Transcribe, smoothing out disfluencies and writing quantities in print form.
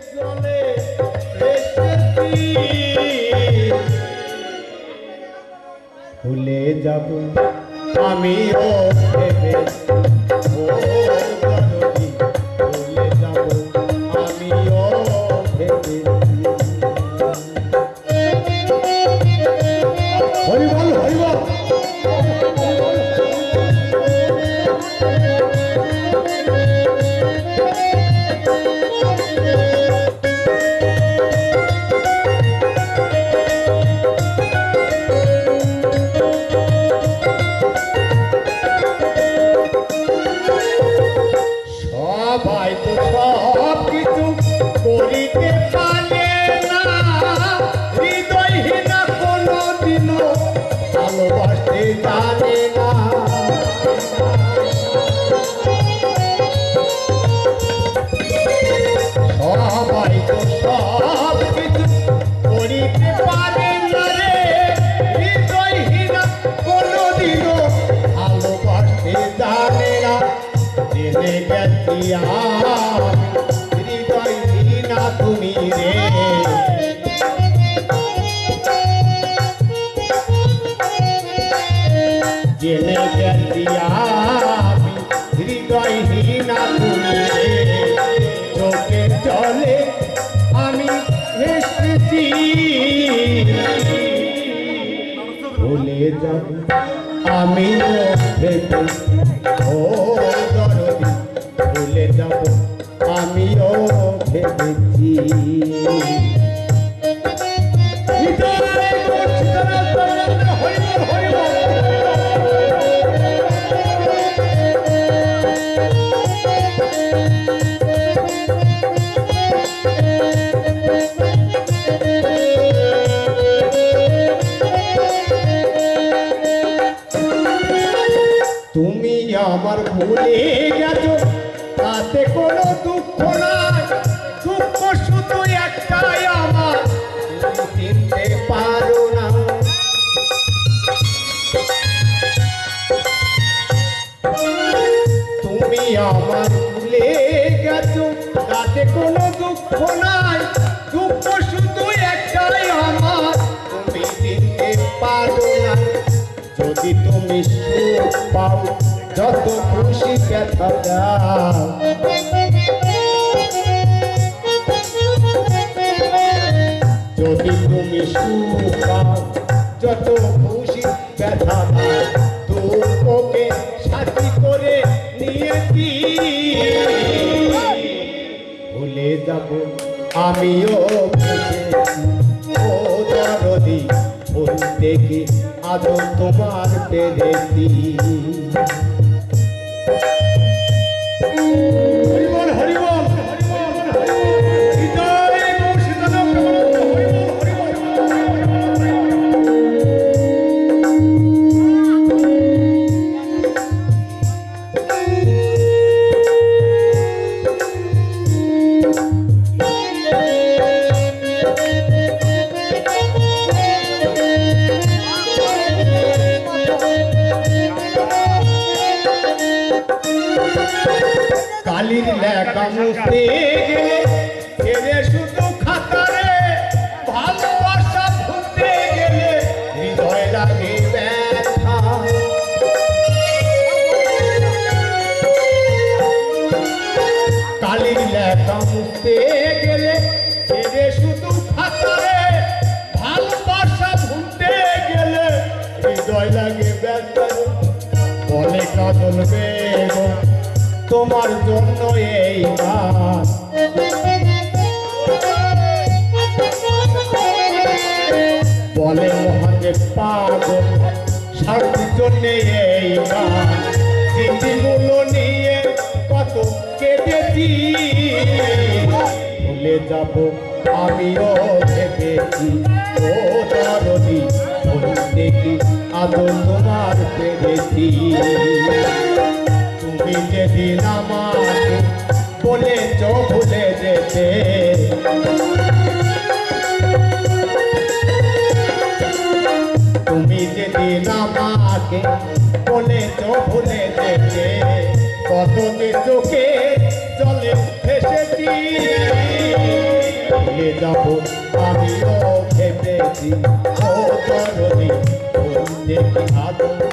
জলে এসেছি ভুলে যাব আমিও ভেবেছি ও জননী ভুলে যাব আমিও ভেবেছি হরি বল হরি বল সবাই তো সব কিছু করিতে পারে না হৃদয়হীনা কোনোদিনও ভালোবাসতে জানে না সবাই তো সব কিছু করিতে পারে না রে হৃদয়হীনা কোনোদিনও ভালোবাসতে জানে না জেনে গেছি হৃদয়হীনা তুমি রে জেনে গেছি হৃদয়হীনা তুমি রে চোখে চলে আমি এসেছি ভুলে যাব আমিও ভেবেছি ও দরদি ভুলে যাব আমিও ভেবেছি তুমি আমার ভুলে গেছো তাতে কোনো দুঃখ নাই দুঃখ শুধু একটাই আমার চিনতে পারো না তুমি আমার ভুলে গেছো তাতে কোনো দুঃখ নাই দুঃখ শুধু একটাই আমার তুমি চিনতে পারো না যদি তুমি সুখ পাও যত খুশি ব্যথা দাও যদি তুমি সুখ পাও যত খুশি ব্যথা দাও দুঃখকে সাথী করে নিয়েছি ভুলে যাব আমিও বুঝেছি ও দরদি ভুলতে কি আদৌ তোমার পেরেছি হরিবল হরিবল কালির লেখা মুছতে গেলে ছেড়ে শুধু খাতারে ভালোবাসা ভুলতে গেলে হৃদয় লাগে ব্যথা কালির লেখা মুছতে গেলে ছেড়ে শুধু খাতারে ভালোবাসা ভুলতে গেলে হৃদয় লাগে ব্যথা বলে কাজল বেগম তোমার জন্য এই গান বলে মহাদেব পাগল স্বার্থের জন্য এই গান স্মৃতিগুলো নিয়ে কত কেটেছি ভুলে যাব আমিও ভেবেছি ও দরদি ভুলতে কি আদৌ তোমার পেরেছি তুমি যেদিন আমাকে বলেছ ভুলে যেতে তুমি যেদিন আমাকে বলেছ ভুলে যেতে কত যে চোখে চলে এসেছি চলে যাব আমিও ভেবেছি ও দরদি দেখি আদর